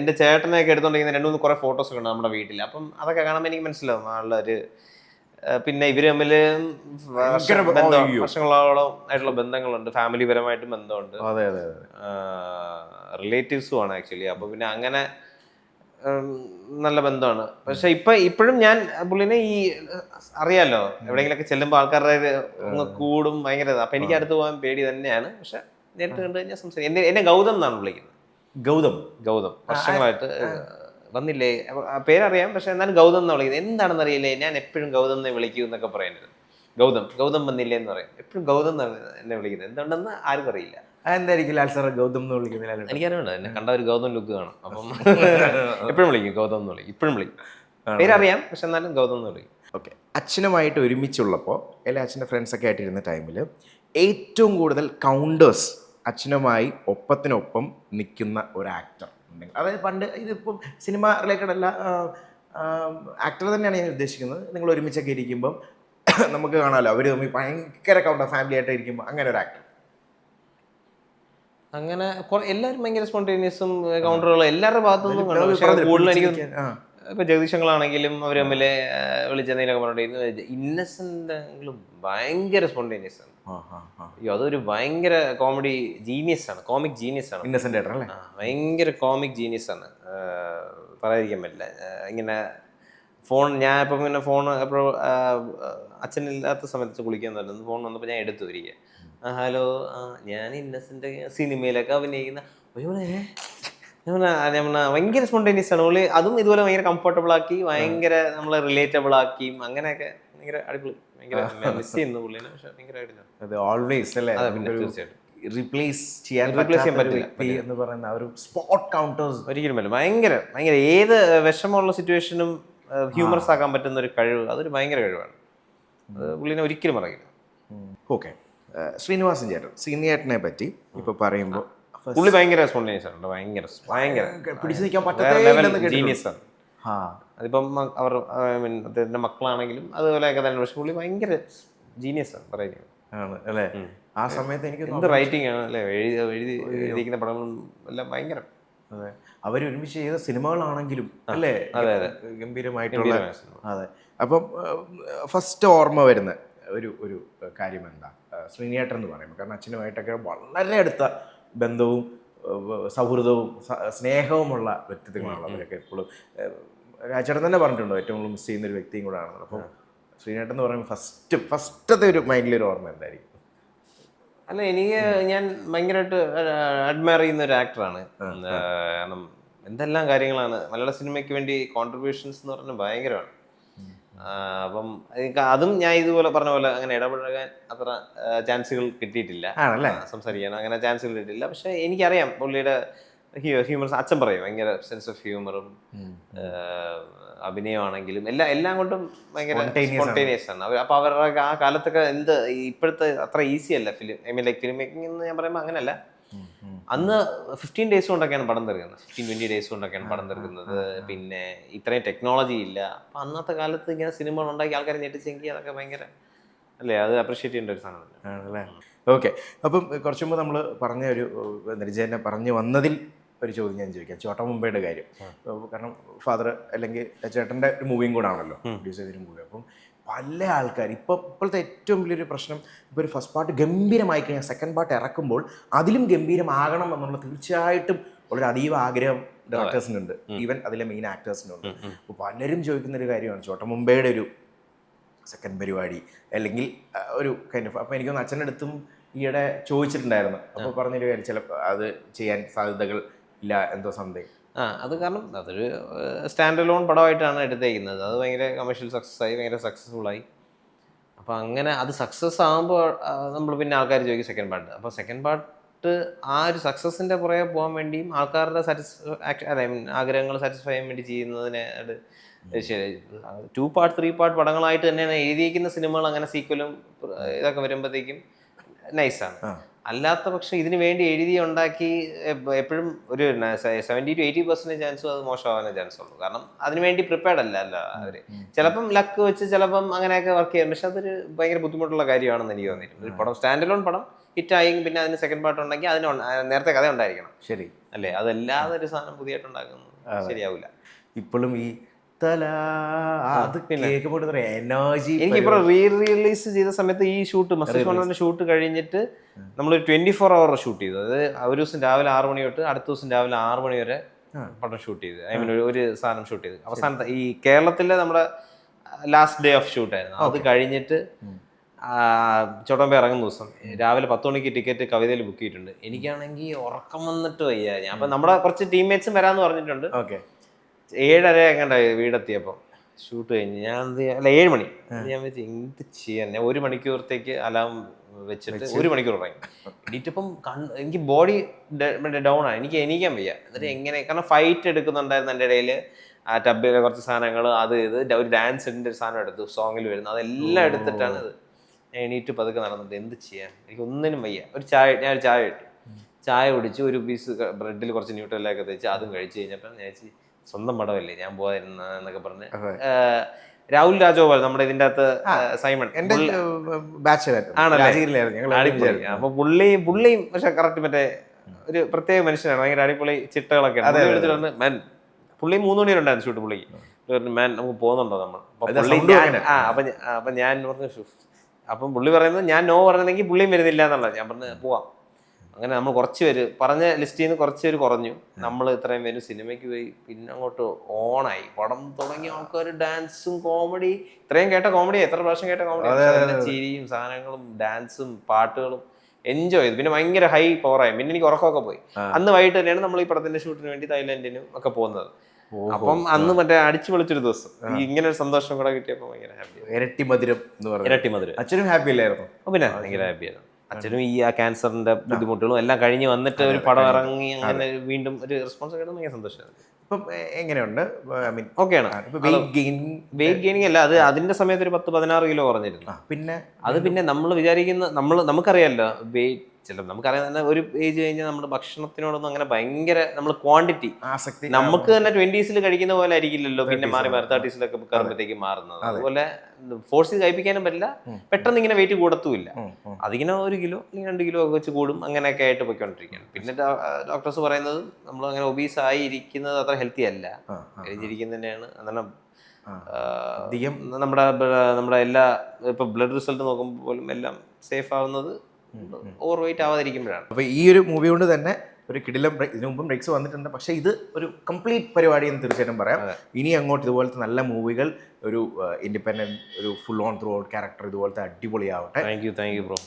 എന്റെ ചേട്ടനെയൊക്കെ എടുത്തോണ്ടിരിക്കുന്ന 2-3 കുറെ ഫോട്ടോസ് ഉണ്ട് നമ്മുടെ വീട്ടിൽ. അപ്പം അതൊക്കെ കാണുമ്പോൾ എനിക്ക് മനസ്സിലാവും ആളുടെ ഒരു. പിന്നെ ഇവര് തമ്മിൽ വർഷങ്ങളോളം ആയിട്ടുള്ള ബന്ധങ്ങളുണ്ട്, ഫാമിലി പരമായിട്ടും ബന്ധമുണ്ട്, റിലേറ്റീവ്സും ആണ് ആക്ച്വലി. അപ്പൊ പിന്നെ അങ്ങനെ നല്ല ബന്ധമാണ്. പക്ഷെ ഇപ്പോഴും ഞാൻ പുള്ളിനെ അറിയാലോ, എവിടെയെങ്കിലൊക്കെ ചെല്ലുമ്പോൾ ആൾക്കാരുടെ കൂടും ഭയങ്കര. അപ്പൊ എനിക്ക് അടുത്ത് പോകാൻ പേടി തന്നെയാണ്. പക്ഷെ നേരിട്ട് കണ്ടു കഴിഞ്ഞാൽ സംസാരിക്കും. എന്നെ ഗൗതം എന്നാണ് വിളിക്കുന്നത്. ഗൗതം വർഷങ്ങളായിട്ട് വന്നില്ലേ, പേരറിയാം, പക്ഷെ എന്നാലും ഗൗതം എന്ന് വിളിക്കുന്നത്. എന്താണെന്ന് അറിയില്ലേ, ഞാൻ എപ്പോഴും ഗൗതം എന്ന് വിളിക്കൂ എന്നൊക്കെ പറയുന്നത്. ഗൗതം വന്നില്ലേ എന്ന് പറയും. എപ്പോഴും ഗൗതം എന്നാണ് എന്നെ വിളിക്കുന്നത്. എന്തുകൊണ്ടെന്ന് ആർക്കും അറിയില്ല. എന്തായിരിക്കും ലാൽ സാർ ഗൗതം എന്ന് വിളിക്കുന്നത്? എനിക്കറിയണ്ട, എന്നെ കണ്ട ഒരു ഗൗതം ലുക്ക് കാണും. അപ്പം എപ്പോഴും വിളിക്കും ഗൗതം എന്ന് വിളിക്കും. ഇപ്പോഴും വിളിക്കും, പേരറിയാം, പക്ഷെ എന്നാലും ഗൗതം എന്ന് വിളിക്കും. ഓക്കെ, അച്ഛനുമായിട്ട് ഒരുമിച്ചുള്ളപ്പോൾ എല്ലാ അച്ഛൻ്റെ ഫ്രണ്ട്സൊക്കെ ആയിട്ടിരുന്ന ടൈമിൽ ഏറ്റവും കൂടുതൽ കൗണ്ടേഴ്സ് അച്ഛനുമായി ഒപ്പത്തിനൊപ്പം നിൽക്കുന്ന ഒരു ആക്ടർ ഉണ്ടെങ്കിൽ, അതായത് പണ്ട് ഇതിപ്പം സിനിമ റിലേറ്റഡ് അല്ല, ആക്ടർ തന്നെയാണ് ഞാൻ ഉദ്ദേശിക്കുന്നത്. നിങ്ങൾ ഒരുമിച്ചൊക്കെ ഇരിക്കുമ്പം നമുക്ക് കാണാമല്ലോ, അവർ തമ്മിൽ ഭയങ്കര കൗണ്ടർ ഫാമിലി ആയിട്ട് ഇരിക്കുമ്പോൾ അങ്ങനെ ഒരു ആക്ടർ. അങ്ങനെ എല്ലാവരും ഭയങ്കര സ്പോണ്ടേനിയസും കൗണ്ടറുകളും എല്ലാവരുടെ ഭാഗത്തുനിന്നും കണ്ടു. പക്ഷേ കൂടുതൽ എനിക്ക് ഇപ്പൊ ജഗദീശങ്ങളാണെങ്കിലും അവർ തമ്മിൽ വിളിച്ചെന്തെങ്കിലുമൊക്കെ പറഞ്ഞിട്ട് ഇന്നസെന്റെങ്കിലും ഭയങ്കര സ്പോണ്ടേനിയസ് ആണ്. അയ്യോ, അതൊരു ഭയങ്കര കോമഡി ജീനിയസ് ആണ്, കോമിക് ജീനിയസ് ആണ് ഇന്നസെന്റ്. ഭയങ്കര കോമിക് ജീനിയസ് ആണ്, പറയാതിരിക്കാൻ പറ്റില്ല. ഇങ്ങനെ ഫോൺ ഞാൻ ഇപ്പം പിന്നെ ഫോൺ എപ്പോഴും അച്ഛനില്ലാത്ത സമയത്ത് കുളിക്കാൻ തരുന്നത് ഫോൺ വന്നപ്പോൾ ഞാൻ എടുത്തു വരിക. ഹലോ, ഞാൻ ഇന്നസെന്റ് സിനിമയിലൊക്കെ അഭിനയിക്കുന്ന ഞാൻ ഭയങ്കര സ്പോണ്ടേനിയസ് ആണ് പുള്ളി. അതും ഇതുപോലെ ഭയങ്കര കംഫർട്ടബിൾ ആക്കി, ഭയങ്കര നമ്മളെ റിലേറ്റബിൾ ആക്കിയും അങ്ങനെയൊക്കെ ഭയങ്കര അടിപൊളി. ഭയങ്കര മിസ് ചെയ്യുന്നു പുള്ളിനെ. പക്ഷെ ഭയങ്കര ഓൾവേസ് അല്ലേ തീർച്ചയായിട്ടും റീപ്ലേസ് ചെയ്യാൻ പറ്റില്ല എന്ന് പറയുന്ന ആ ഒരു സ്പോട്ട് കൗണ്ടേഴ്സ് ഒരിക്കലും പറ്റില്ല. ഭയങ്കര ഭയങ്കര ഏത് വിഷമമുള്ള സിറ്റുവേഷനും ഹ്യൂമറസ് ആക്കാൻ പറ്റുന്ന ഒരു കഴിവ്, അതൊരു ഭയങ്കര കഴിവാണ്. അത് പുള്ളിനെ ഒരിക്കലും പറയില്ല. ഓക്കെ, ശ്രീനിവാസൻ ചേട്ടൻ, ശ്രീനിയേട്ടനെ പറ്റി ഇപ്പൊ പറയുമ്പോൾ പുള്ളി ഭയങ്കര സ്പോണ്ടേനിയസ് ആണ്. ഭയങ്കര ഭയങ്കര പിടിച്ചു നിൽക്കാൻ പറ്റാത്ത ജീനിയസ് ആണ്. അതിപ്പം അവർ അദ്ദേഹത്തിന്റെ മക്കളാണെങ്കിലും അതുപോലെയൊക്കെ തന്നെ. പക്ഷെ പുള്ളി ഭയങ്കര ജീനിയസ് ആണ് പറയുന്നത് ആണ് അല്ലേ. ആ സമയത്ത് എനിക്ക് എന്ത് റൈറ്റിംഗ് ആണ് അല്ലേ, എഴുതിയിരിക്കുന്ന പടങ്ങളും എല്ലാം ഭയങ്കര. അതെ, അവരൊരുമിച്ച് ചെയ്ത സിനിമകളാണെങ്കിലും അല്ലേ ഗംഭീരമായിട്ടുള്ള. അതെ, അപ്പം ഫസ്റ്റ് ഓർമ്മ വരുന്ന ഒരു കാര്യം എന്താ ശ്രീനിയേട്ടൻ എന്ന് പറയുമ്പോൾ? കാരണം അച്ഛനുമായിട്ടൊക്കെ വളരെ അടുത്ത ബന്ധവും സൗഹൃദവും സ്നേഹവുമുള്ള വ്യക്തിത്വങ്ങളാണ് അവരൊക്കെ. എപ്പോഴും രാജേട്ടൻ തന്നെ പറഞ്ഞിട്ടുണ്ടോ ഏറ്റവും കൂടുതൽ മിസ് ചെയ്യുന്ന ഒരു വ്യക്തിയും കൂടെ ആണെന്ന്. അപ്പം ശ്രീനേട്ടൻ എന്ന് പറയുമ്പോൾ ഫസ്റ്റത്തെ ഒരു മൈൻഡിലൊരു ഓർമ്മ എന്തായിരിക്കും? അല്ല, ഞാൻ ഭയങ്കരമായിട്ട് അഡ്മയർ ചെയ്യുന്ന ഒരു ആക്ടറാണ്. കാരണം എന്തെല്ലാം കാര്യങ്ങളാണ് മലയാള സിനിമയ്ക്ക് വേണ്ടി കോൺട്രിബ്യൂഷൻസ് എന്ന് പറഞ്ഞാൽ ഭയങ്കരമാണ്. അപ്പം അതും ഞാൻ ഇതുപോലെ പറഞ്ഞ പോലെ അങ്ങനെ ഇടപഴകാൻ അത്ര ചാൻസുകൾ കിട്ടിയിട്ടില്ല, സംസാരിക്കാൻ അങ്ങനെ ചാൻസുകൾ കിട്ടിയിട്ടില്ല. പക്ഷെ എനിക്കറിയാം പുള്ളിയുടെ ഹ്യൂമർ. അച്ഛൻ പറയും ഭയങ്കര സെൻസ് ഓഫ് ഹ്യൂമറും അഭിനയമാണെങ്കിലും എല്ലാം കൊണ്ടും ഭയങ്കര സ്പോണ്ടേനിയസ് ആണ്. അപ്പൊ അവരുടെ ആ കാലത്തൊക്കെ ഇപ്പോഴത്തെ അത്ര ഈസി അല്ല film. I mean like film making എന്ന് ഞാൻ പറയുമ്പോൾ അങ്ങനെയല്ല. അന്ന് 15 days കൊണ്ടൊക്കെയാണ് പടം തീർക്കുന്നത്, 15-20 days കൊണ്ടൊക്കെയാണ് പടം തീർക്കുന്നത്. പിന്നെ ഇത്രയും ടെക്നോളജി ഇല്ല. അപ്പൊ അന്നത്തെ കാലത്ത് ഇങ്ങനെ സിനിമകൾ ഉണ്ടാക്കി ആൾക്കാരെ ഞെട്ടിച്ചെങ്കിൽ അതൊക്കെ ഭയങ്കര അല്ലേ, അത് അപ്രീഷിയേറ്റ് ചെയ്യേണ്ട ഒരു സാധനമല്ലേ ആണല്ലേ. ഓക്കെ, അപ്പം കുറച്ചു മുമ്പ് നമ്മൾ പറഞ്ഞ ഒരു നിരഞ്ജനെ പറഞ്ഞു വന്നതിൽ ഒരു ചോദ്യം ഞാൻ ചോദിക്കാം, ചോട്ടാ മുംബൈയുടെ കാര്യം. കാരണം ഫാദർ അല്ലെങ്കിൽ ചേട്ടൻ്റെ ഒരു മൂവിയും കൂടെ ആണല്ലോ, പ്രൊഡ്യൂസ് ചെയ്തൊരു മൂവി. അപ്പം പല ആൾക്കാർ ഇപ്പോഴത്തെ ഏറ്റവും വലിയൊരു പ്രശ്നം, ഇപ്പോൾ ഒരു ഫസ്റ്റ് പാർട്ട് ഗംഭീരമായി കഴിഞ്ഞാൽ സെക്കൻഡ് പാർട്ട് ഇറക്കുമ്പോൾ അതിലും ഗംഭീരമാകണം എന്നുള്ള തീർച്ചയായിട്ടും വളരെ അതീവ ആഗ്രഹം ഡയറക്ടേഴ്സിനുണ്ട്, ഈവൻ അതിലെ മെയിൻ ആക്ടേഴ്സിനുണ്ട്. അപ്പോൾ പലരും ചോദിക്കുന്നൊരു കാര്യമാണ് ചോട്ടാ മുംബൈയുടെ ഒരു സെക്കൻഡ് പരിപാടി അല്ലെങ്കിൽ ഒരു കൈൻഡ് ഓഫ്. അപ്പോൾ എനിക്കൊന്ന് അച്ഛൻ്റെ അടുത്തും ഈയിടെ ചോദിച്ചിട്ടുണ്ടായിരുന്നു. അപ്പോൾ പറഞ്ഞൊരു കാര്യം, ചിലപ്പോൾ അത് ചെയ്യാൻ സാധ്യതകൾ ഇല്ല എന്തോ സംതിങ്. അത് കാരണം അതൊരു സ്റ്റാൻഡ് അലോൺ പടമായിട്ടാണ് എടുത്തേക്കുന്നത്. അത് ഭയങ്കര കമേഴ്ഷ്യൽ സക്സസ് ആയി, ഭയങ്കര സക്സസ്ഫുൾ ആയി. അപ്പോൾ അങ്ങനെ അത് സക്സസ് ആകുമ്പോൾ നമ്മൾ പിന്നെ ആൾക്കാർ ചോദിക്കും സെക്കൻഡ് പാർട്ട്. അപ്പോൾ സെക്കൻഡ് പാർട്ട് ആ ഒരു സക്സസിൻ്റെ പുറകെ പോകാൻ വേണ്ടിയും ആൾക്കാരുടെ ആഗ്രഹങ്ങൾ സാറ്റിസ്ഫൈ ചെയ്യാൻ വേണ്ടി ചെയ്യുന്നതിന് ശരി 2 part 3 part പടങ്ങളായിട്ട് തന്നെയാണ് എഴുതിയിരിക്കുന്ന സിനിമകൾ. അങ്ങനെ സീക്വലും ഇതൊക്കെ വരുമ്പോഴത്തേക്കും നൈസാണ്. അല്ലാത്ത പക്ഷെ ഇതിനു വേണ്ടി എഴുതി ഉണ്ടാക്കി എപ്പോഴും ഒരു 70 to 80% ചാൻസും അത് മോശമാകാനേ ചാൻസ് ഉള്ളൂ. കാരണം അതിനുവേണ്ടി പ്രിപ്പയർഡ് അല്ല അവര്. ചിലപ്പം ലക്ക് വെച്ച് ചിലപ്പം അങ്ങനെയൊക്കെ വർക്ക് ചെയ്യാം. പക്ഷെ അതൊരു ഭയങ്കര ബുദ്ധിമുട്ടുള്ള കാര്യമാണെന്ന് എനിക്ക് തോന്നിയിട്ടുണ്ട്. ഒരു പടം സ്റ്റാൻഡ് അലോൺ പടം ഹിറ്റായി പിന്നെ അതിന് സെക്കൻഡ് പാർട്ട് ഉണ്ടെങ്കിൽ അതിന് നേരത്തെ കഥ ഉണ്ടായിരിക്കണം. ശരി അല്ലേ? അതല്ലാതെ ഒരു സാധനം പുതിയതായിട്ട് ഉണ്ടാക്കുന്നത് ശരിയാവില്ല. ഇപ്പോഴും ഈ എനിക്കിപ്പോ റിലീസ് ചെയ്ത സമയത്ത് ഈ ഷൂട്ട് മസ്റ്റർ ഷൂട്ട് കഴിഞ്ഞിട്ട് നമ്മളൊരു 24 hour ഷൂട്ട് ചെയ്തു. അതായത് ഒരു ദിവസം രാവിലെ 6 മണി തൊട്ട് അടുത്ത ദിവസം രാവിലെ 6 മണി വരെ പടം ഷൂട്ട് ചെയ്ത്. ഐ മീൻ ഒരു സാധനം ഷൂട്ട് ചെയ്ത്. അവസാനത്തെ ഈ കേരളത്തിലെ നമ്മുടെ ലാസ്റ്റ് ഡേ ഓഫ് ഷൂട്ട് ആയിരുന്നു. അത് കഴിഞ്ഞിട്ട് ചോട്ടമ്പ ഇറങ്ങുന്ന ദിവസം രാവിലെ 10 മണിക്ക് ടിക്കറ്റ് കവിതയിൽ ബുക്ക് ചെയ്തിട്ടുണ്ട്. എനിക്കാണെങ്കിൽ ഉറക്കം വന്നിട്ട് വയ്യ. ഞാൻ അപ്പൊ നമ്മുടെ കുറച്ച് ടീംമേറ്റ്സും വരാന്ന് പറഞ്ഞിട്ടുണ്ട്. 7:30 എങ്ങാണ്ട വീടെത്തിയപ്പോൾ ഷൂട്ട് കഴിഞ്ഞ് ഞാൻ 7 മണി ഞാൻ വെച്ച് എന്ത് ചെയ്യാൻ. ഞാൻ 1 മണിക്കൂറത്തേക്ക് അലാം വെച്ചിട്ട് 1 മണിക്കൂർ ഉറങ്ങി. എണീറ്റപ്പം എനിക്ക് ബോഡി ഡൗൺ ആണ്, എനിക്ക് എണീക്കാൻ വയ്യ. എന്നിട്ട് എങ്ങനെ, കാരണം ഫൈറ്റ് എടുക്കുന്നുണ്ടായിരുന്നു എൻ്റെ ഇടയിൽ. ആ ടബിലെ കുറച്ച് സാധനങ്ങൾ അത് ഒരു ഡാൻസിൻ്റെ ഒരു സാധനം എടുത്തു, സോങ്ങിൽ വരുന്നു, അതെല്ലാം എടുത്തിട്ടാണ് ഇത്. ഞാൻ എണീറ്റ് പതുക്കെ നടന്നിട്ട് എന്ത് ചെയ്യാൻ, എനിക്ക് ഒന്നിനും വയ്യ. ഞാൻ ഒരു ചായ ഇട്ടു, ചായ കുടിച്ച് ഒരു പീസ് ബ്രെഡിൽ കുറച്ച് ന്യൂട്രലൊക്കെ തേച്ച് അതും കഴിച്ച് കഴിഞ്ഞപ്പോൾ ഞാൻ സ്വന്തം പടമല്ലേ ഞാൻ പോയിരുന്ന എന്നൊക്കെ പറഞ്ഞ് രാഹുൽ രാജഗോപാൽ നമ്മുടെ ഇതിന്റെ അകത്ത് സൈമൺ ആണല്ലേ. അപ്പൊ പുള്ളിയും പക്ഷെ കറക്റ്റ് മറ്റേ ഒരു പ്രത്യേക മനുഷ്യനാണ്, ഭയങ്കര അടിപൊളി ചിട്ടകളൊക്കെ. പുള്ളി 3 മണി വരെ ഉണ്ടായിരുന്നു ഷൂട്ട്. പുള്ളിക്ക് മാൻ നമുക്ക് പോകുന്നുണ്ടോ നമ്മൾ? അപ്പൊ ഞാൻ പറഞ്ഞു. അപ്പം പുള്ളി പറയുന്നത് ഞാൻ നോ പറഞ്ഞെങ്കിൽ പുള്ളിയും വരുന്നില്ല എന്നുള്ളത്. ഞാൻ പറഞ്ഞു പോവാം. അങ്ങനെ നമ്മൾ കുറച്ച് പേര് പറഞ്ഞ ലിസ്റ്റിൽ നിന്ന് കുറച്ച് പേര് കുറഞ്ഞു. നമ്മൾ ഇത്രയും പേര് സിനിമയ്ക്ക് പോയി, പിന്നെ അങ്ങോട്ട് ഓണായി. പടം തുടങ്ങിയ ആൾക്കാർ ഡാൻസും കോമഡി, ഇത്രയും കേട്ട കോമഡി, എത്ര പ്രാവശ്യം കേട്ട കോമഡി, ചിരിയും സാധനങ്ങളും ഡാൻസും പാട്ടുകളും എൻജോയ് ചെയ്തു. പിന്നെ ഭയങ്കര ഹൈ പവറായി. പിന്നെ എനിക്ക് ഉറക്കമൊക്കെ പോയി. അന്ന് വൈകിട്ട് തന്നെയാണ് നമ്മൾ ഈ പടത്തിന്റെ ഷൂട്ടിന് വേണ്ടി തായ്ലൻഡിനും ഒക്കെ പോകുന്നത്. അപ്പം അന്ന് മറ്റേ അടിച്ചു പൊളിച്ചൊരു ദിവസം. ഇങ്ങനെ ഒരു സന്തോഷം കൂടെ കിട്ടിയപ്പോൾ ഭയങ്കര ഹാപ്പി. ഇരട്ടി മധുരം എന്ന് പറഞ്ഞു. ഇരട്ടി മധുരം. അച്ഛനും ഹാപ്പി അല്ലായിരുന്നു? പിന്നെ ഭയങ്കര ഹാപ്പിയായിരുന്നു. അച്ഛനും ഈ ക്യാൻസറിന്റെ ബുദ്ധിമുട്ടുകളും എല്ലാം കഴിഞ്ഞ് വന്നിട്ട് ഒരു പടം ഇറങ്ങി അങ്ങനെ വീണ്ടും ഒരു റെസ്പോൺസ് കിട്ടുന്നത് ഭയങ്കര സന്തോഷമായിരുന്നു. ഇപ്പം എങ്ങനെയുണ്ട്? ഓക്കെയാണ്. വെയിറ്റ് ഗെയിനിങ് അല്ല, അത് അതിന്റെ സമയത്ത് ഒരു 10-16 കിലോ കുറഞ്ഞിരുന്നു. പിന്നെ നമ്മൾ വിചാരിക്കുന്ന നമുക്കറിയാമല്ലോ വെയിറ്റ്, നമുക്കറിയാം തന്നെ ഒരു ഏജ് കഴിഞ്ഞാൽ നമ്മുടെ ഭക്ഷണത്തിനോടൊന്നും അങ്ങനെ ഭയങ്കര നമ്മൾ ക്വാണ്ടിറ്റി ആസക്തി നമുക്ക് തന്നെ 20s കഴിക്കുന്ന പോലെ ആയിരിക്കില്ലല്ലോ പിന്നെ മാറി 30s കയറുമ്പോഴത്തേക്ക് മാറുന്നത്. അതുപോലെ ഫോഴ്സ് ചെയ്ത് കഴിപ്പിക്കാനും പറ്റില്ല, പെട്ടെന്ന് ഇങ്ങനെ വെയിറ്റ് കൂടത്തുമില്ല. അതിങ്ങനെ 1 കിലോ അല്ലെങ്കിൽ 2 കിലോ ഒക്കെ വെച്ച് കൂടും, അങ്ങനെയൊക്കെ ആയിട്ട് പോയിക്കൊണ്ടിരിക്കുകയാണ്. പിന്നെ ഡോക്ടേഴ്സ് പറയുന്നത് നമ്മൾ അങ്ങനെ ഒബീസ് ആയി ഇരിക്കുന്നത് അത്ര ഹെൽത്തി അല്ല, എഴുതിയിരിക്കുന്നത് തന്നെയാണ്. അതാണ് നമ്മുടെ എല്ലാ ഇപ്പൊ ബ്ലഡ് റിസൾട്ട് നോക്കുമ്പോൾ പോലും എല്ലാം സേഫ് ആവുന്നത് ഓവർ വെയിറ്റ് ആവാതിരിക്കുമ്പോഴാണ്. അപ്പോൾ ഈ ഒരു മൂവി കൊണ്ട് തന്നെ ഒരു കിടിലം ഇതിനു മുമ്പും ബ്രേക്സ് വന്നിട്ടുണ്ട്, പക്ഷേ ഇത് ഒരു കംപ്ലീറ്റ് പരിപാടി എന്ന് തീർച്ചയായിട്ടും പറയാം. ഇനി അങ്ങോട്ട് ഇതുപോലത്തെ നല്ല മൂവികൾ, ഒരു ഇൻഡിപെൻഡന്റ്, ഒരു full on through out character ഇതുപോലത്തെ അടിപൊളിയാവട്ടെ. Thank you bro.